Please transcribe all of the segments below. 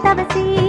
தவசி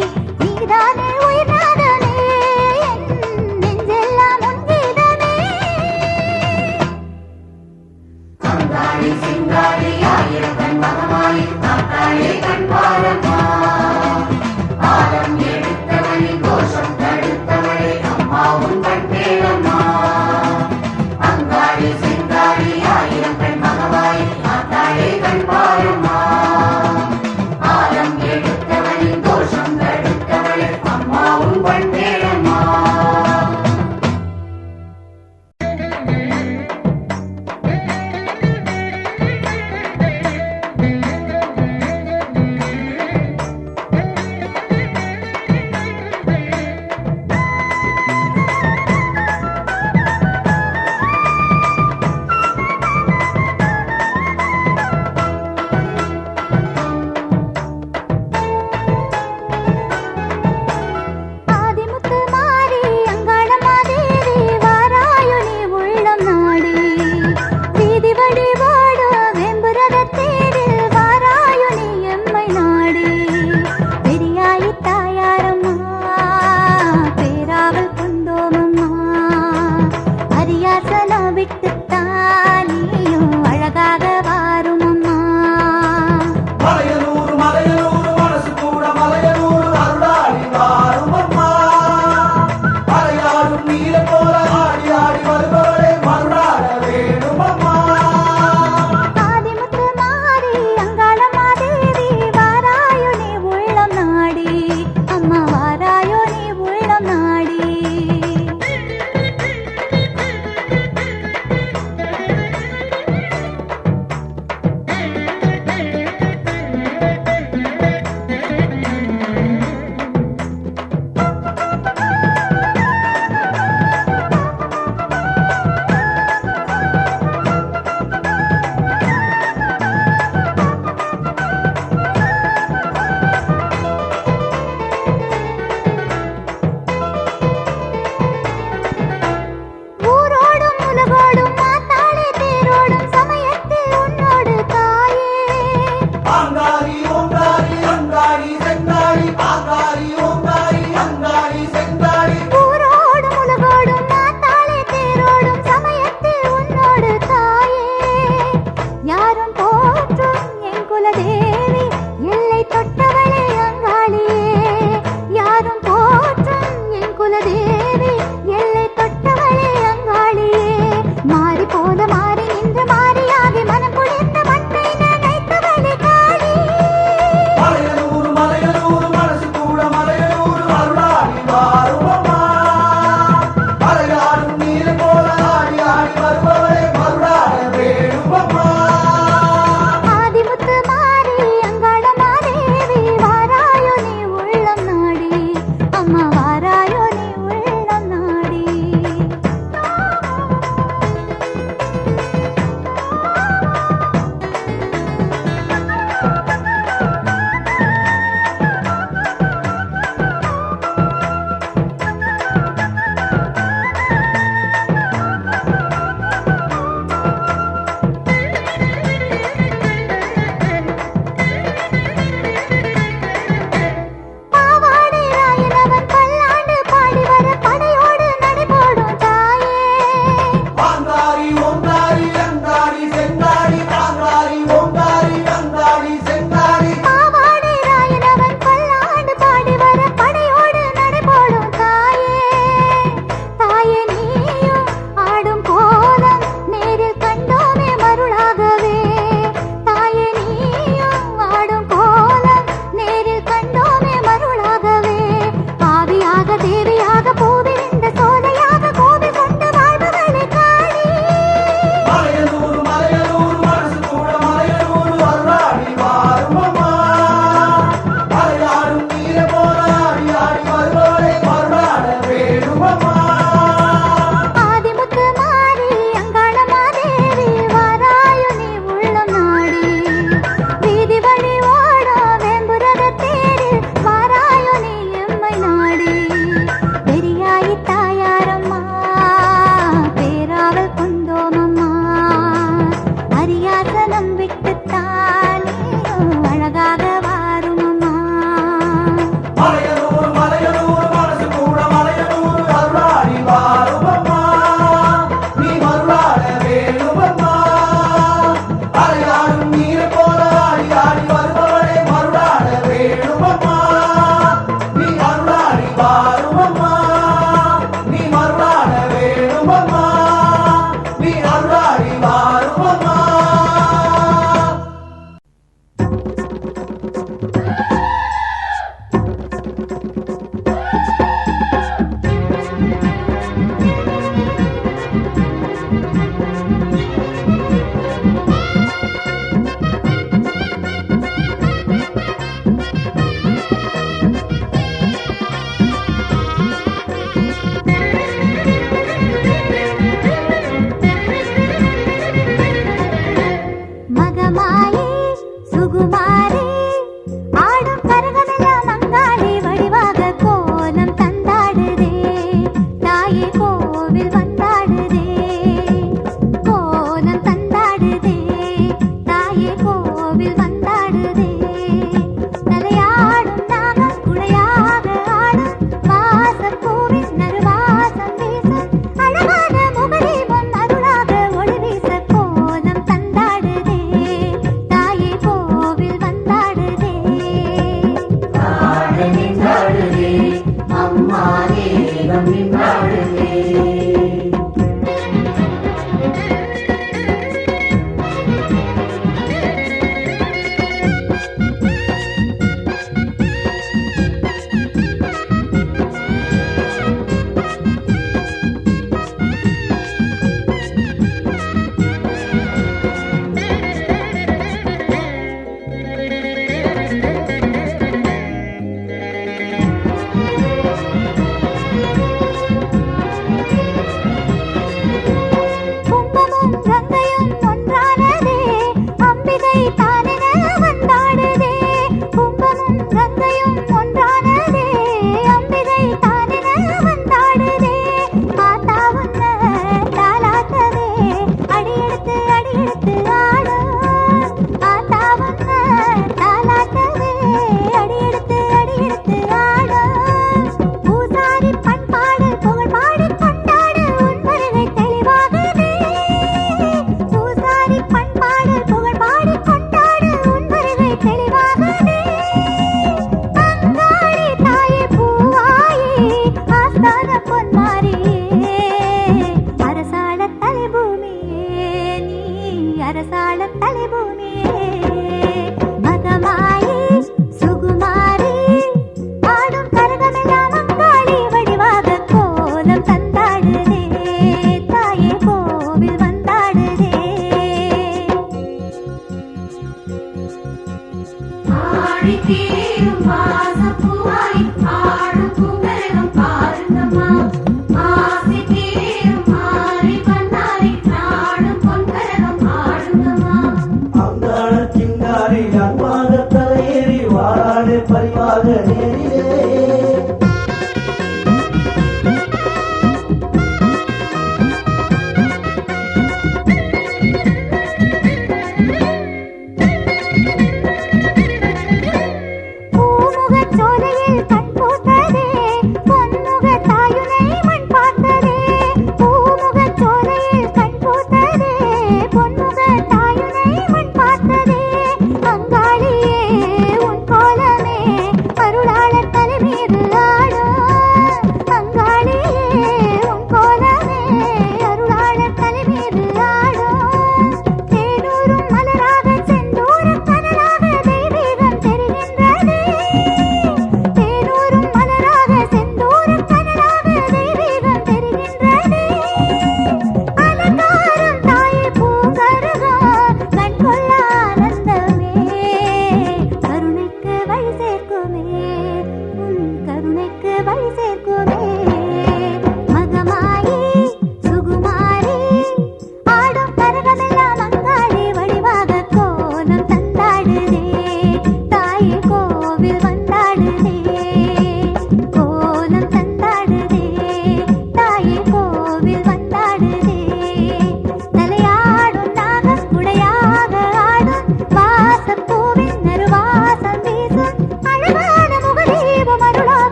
அருளாளர் தலைமையில்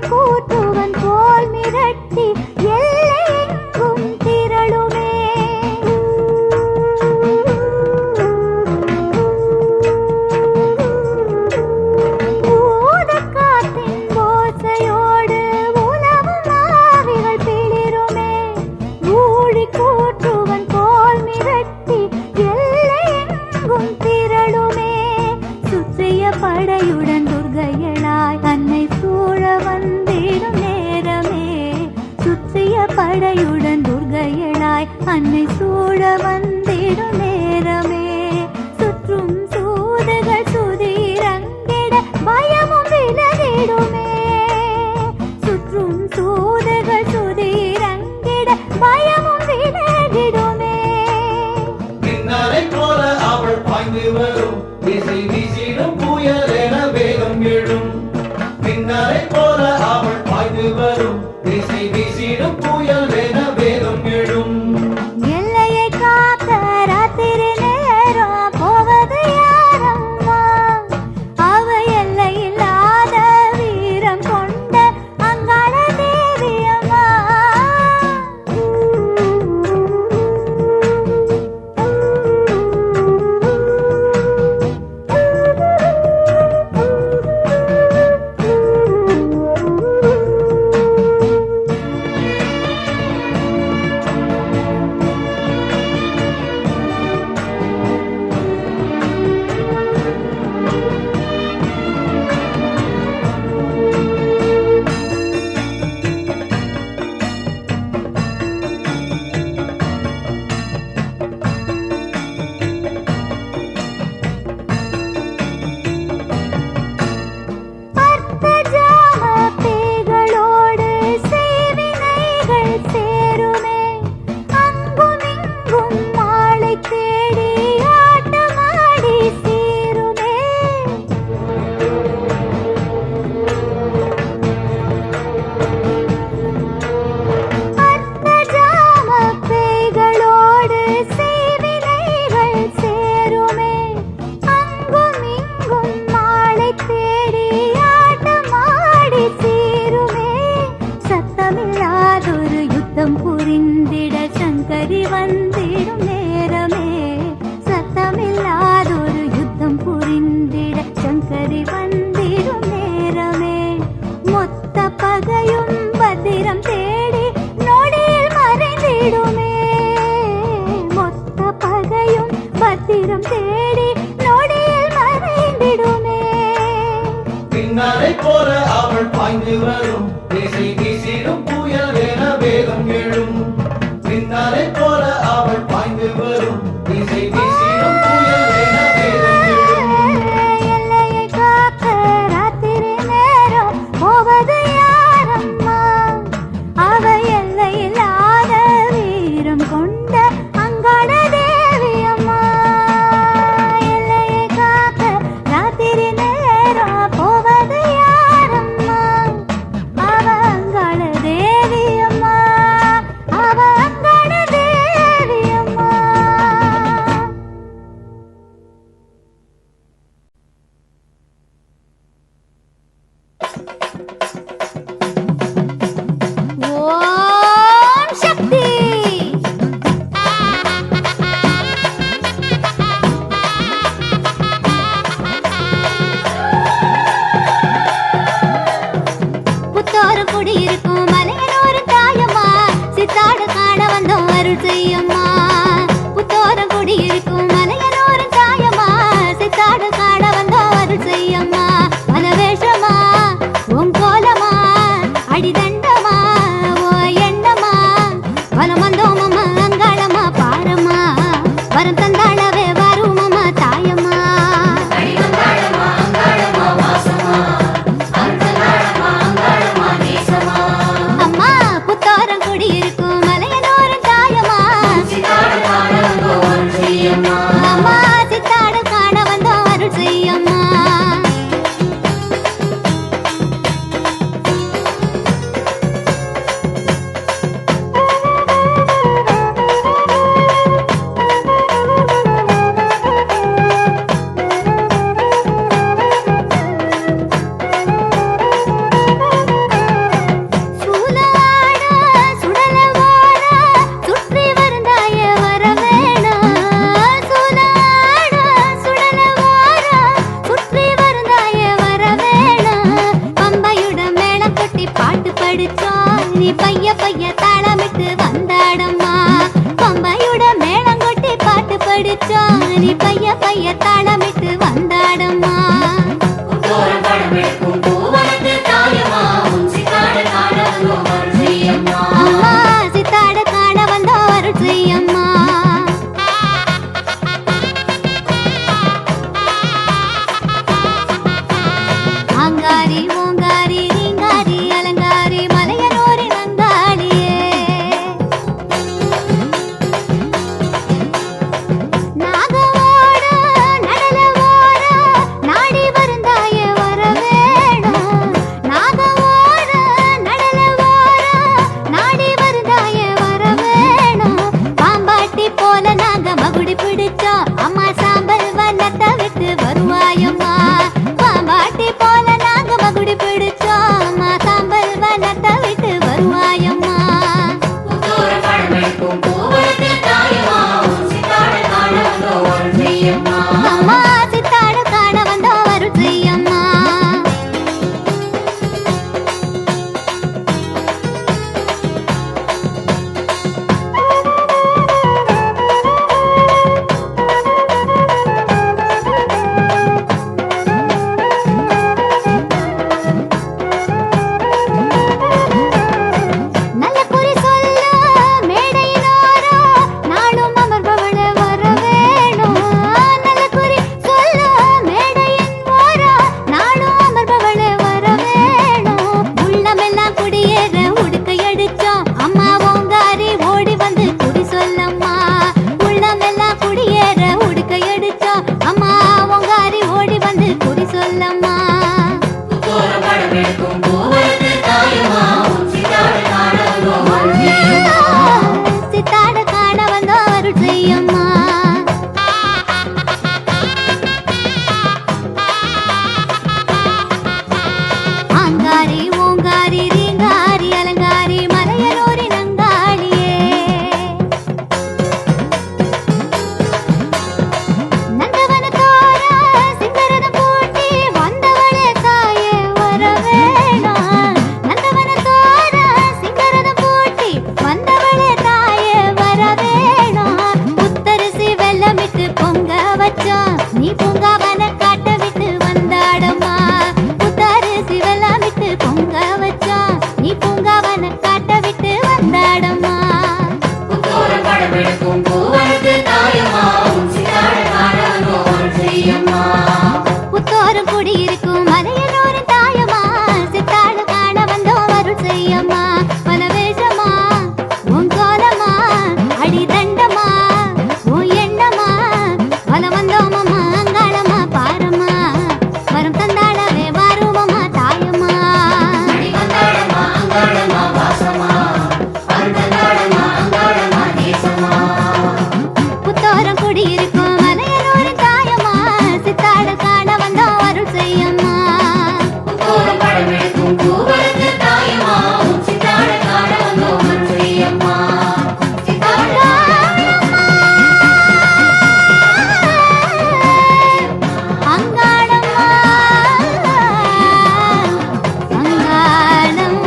கூற்றுவன் போல் மிரட்டி எல்லையெங்கும் திரளுமே. ஊதக்காற்றின் ஓசையோடு உலவும் ஆவிகள் பிளிருமே. ஊழி கூற்றுவன் போல் மிரட்டி எல்லையெங்கும் திரளுமே. சுற்றிய படையுடன் துர்க்கையளாய் அன்னை சூழ வந்திடும் நேரமே. சுற்றிய படையுடன் துர்க்கையளாய் அன்னை சூழ வந்திடும் நேரமே. சுற்றும் சூதுகள் சுதீரங்கிட பயமும் விலகிடுமே. சுற்றும் சூதுகள் சுதீரங்கிட பயமும் விலகிடுமே. மின்னலை போல அவள் பாய்ந்து வரும், திசை வீசிடும் புயல் என வேகம் எழும். மின்னலை போல அவள் பாய்ந்து வரும், திசை வீசிடும் புயல் என வேகம் எழும். எல்லையை காக்க ராத்திரி நேரம் போவது யாரம்மா? அவ எல்லையில்லாத வீரம் கொண்ட அங்காள தேவியம்மா. அர்த்தஜாம பேய்களோடு சேவினைகள் சேருமே. அங்கும் இங்கும் மாலை தேடி ஆட்டமாடி சீருமே. அர்த்தஜாம பேய்களோடு சேவினைகள் சேருமே. அங்கும் இங்கும் மாலை தேடி ஆட்டமாடி சீருமே. சத்தமில்லாதொரு யுத்தம் புரிந்திட சங்கரி வந்திடும் நேரமே. சத்தமில்லாதொரு யுத்தம் புரிந்திட சங்கரி வந்திடும் நேரமே. மொத்த பகையும் பத்திரம் தேடி நொடியில் மறைந்திடுமே. மொத்த பகையும் பத்திரம் தேடி நொடியில் மறைந்திடுமே. மின்னலை போல அவள் பாய்ந்து வரும், திசை வீசிடும் புயல் என வேகம் எழும். மின்னலை போல அவள் பாய்ந்து வரும், திசை வீசிடும் புயல் என வேகம் எழும். எல்லையை காக்க ராத்திரி நேரம் போவது யாரம்மா? அவ எல்லையில்லாத வீரம் கொண்ட அங்காள தேவியம்மா. எல்லையை காக்க ராத்திரி நேரம் போவது யாரம்மா? அவ அங்காள தேவியம்மா. அவ அங்காள தேவியம்மா. ஓம் சக்தி. புத்தோறு குடியிருக்கும் மலையனூர் தாயம்மா. சித்தாடு காண வந்தோம் அருள் செய்யம்மா. புத்தோறு குடியிருக்கும் மலையனூர் தாயம்மா. சித்தாடு காண வந்தோம் அருள் செய்யம்மா. வனவேஷமா உன் கோலமா அடிதண்டமா ஓ எண்ணமா. வனம் வந்தோம் அம்மா அங்காளம்மா பாரம்மா. வரம் தந்தாளவே வருமம்மா தாயம்மா. அம்மா புத்தோரம் குடியிருக்கும் மலையனூர் தாயம்மா. பைய பைய தாளமிட்டு வந்தாடம்மா பம்பையுட மேளங்கொட்டி பாட்டு படிச்சா நீ பைய பைய தாளமிட்டு வந்தாடம்மா அம்மா சித்தாட காண வந்தோ அருள் செய்யம்மா ஆங்காரி ஓங்காரி ரீங்காரி அலங்காரி மலையனூரி நங்காளியே நாகவோட நடலவோட நாடி வருந்தாயே வரவேணும் நாகவோட நடலவோட நாடி வருந்தாயே வரவேணும் பாம்பாட்டி போல நாங்க மகுடி பிடிச்சோம் அம்மா சாம்பல் வண்ணத்தை விட்டு வருவாயம்மா பாம்பாட்டி போல நாங்க மகுடி பிடிச்சோம் அம்மா சாம்பல் வண்ணத்தை விட்டு வருவாயம்மா அம்மா சித்தாட காண வந்தோ அருள் செய்யம்மா நல்ல குறி சொல்ல மேடையினோரோ நாளும் அமர்பவளே வரவேணும் நல்ல குறி சொல்ல மேடையின் ஓரோ நாளும் அமர்பவளே வரவேணும் உள்ளமெல்லாம் குடியேற உடுக்கை அடிச்சோம் அம்மா ஓங்காரி ஓடி வந்து குடி சொல்லம்மா உள்ளமெல்லாம் குடியேற உடுக்கை அடிச்சோம் அம்மா ஓங்காரி ஓடி வந்து குடி சொல்லம்மா சித்தாட காண வந்தோ அருள் செய்யம்மா ஆங்காரி ஓங்காரி ரீங்காரி அலங்காரி மலையனூரி நங்காளியே நந்தவனத்தோர சிங்கரதம் பூட்டி வந்தவளே தாயே வரவேணும் நந்தவனத்தோர சிங்கரதம் பூட்டி வந்தவளே தாயே வரவேணும் புத்தரிசி வெள்ளமிட்டு பொங்க வச்சோம் நீ பூங்காவன காட்ட விட்டு வந்தாடம்மா புத்தரிசி வெள்ளமிட்டு பொங்க வச்சோம் நீ பூங்காவன காட்ட விட்டு வந்தாடம்மா புத்தோரம் குடியிருக்கும் மலையனூரின் தாயம்மா சித்தாட காண வந்தோ அருள் செய்யம்மா வனவேஷமா உன் கோலமா அடி தண்டமா உன் எண்ணமா வல வந்தோமம்மா அங்காளம்மா பாரம்மா வரம் தந்தாளவே வாருமம்மா தாயம்மா புத்தோரம் குடியிருக்கும் மலையனூரின் தாயம்மா சித்தாட காண வந்தோ அருள் செய்யம்மா அங்காளம்மா அங்காளம்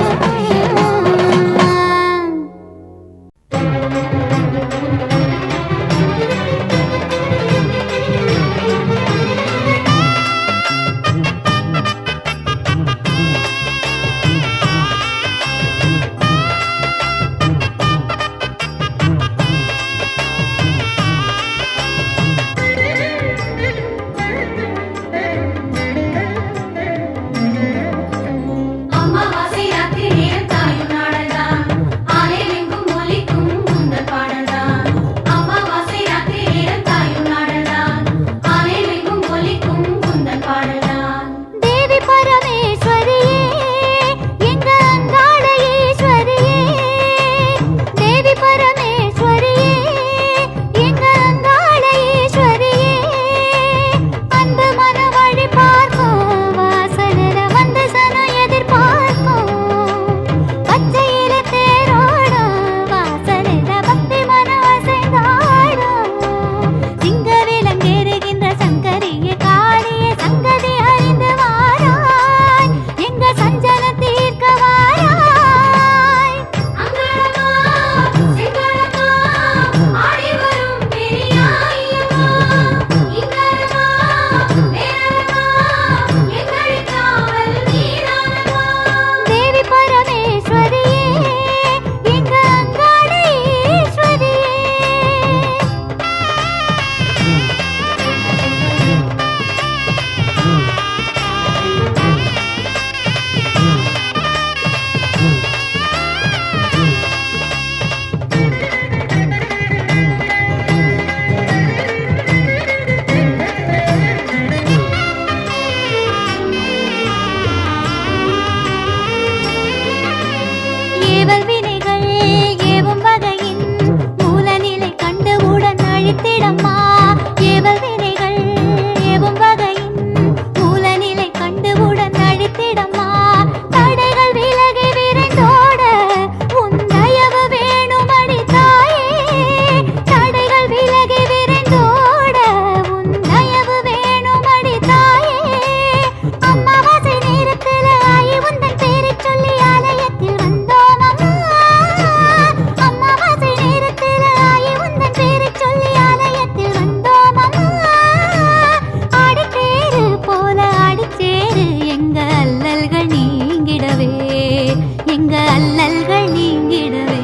எங்க அல்லல்கள் நீங்கிடவே.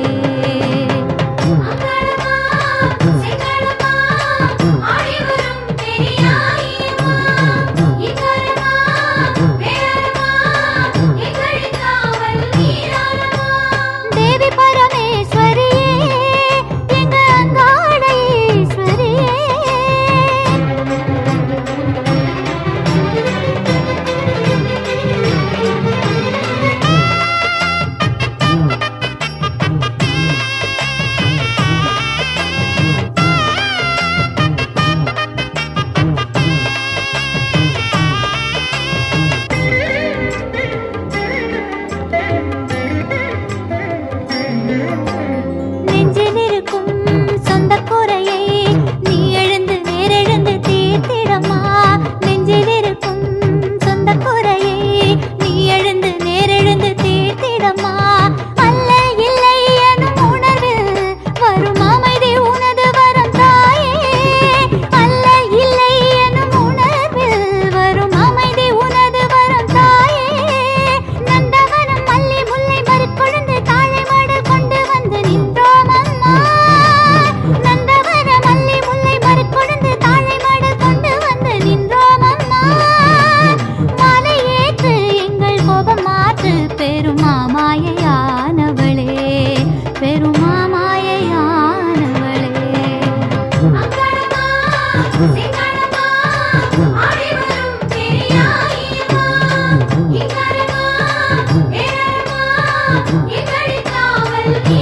தேவி பரமேஸ்வரியே எங்க அங்காள ஈஸ்வரியே. நெஞ்சில் இருக்கும் சொந்த குறையை நீ எழுந்து நேரெழுந்து தீர்த்திடமா. நெஞ்சில் இருக்கும் சொந்த குறையை நீ எழுந்து நேரெழுந்து தீர்த்திடமா. அல்ல இல்லை எனும் உணர்வில் வரும் அமைதி உனது வரம் தாயே. அல்ல இல்லை எனும் உணர்வில் வரும் அமைதி உனது வரம் தாயே. நந்தவனம் மல்லி முல்லை மறுக்கொழுந்து தாழை மாடு கொண்டு வந்து நின்றோம் அம்மா. நந்தவன மல்லி முல்லை மறுக்கொழுந்து தாழை மாடு கொண்டு வந்து நின்றோம் அம்மா. மாலை ஏற்று எங்கள் கோபம் மாற்று பெருமாமாயையானவளே, பெருமாமாயையானவளே. எங்களின் காவல் நீ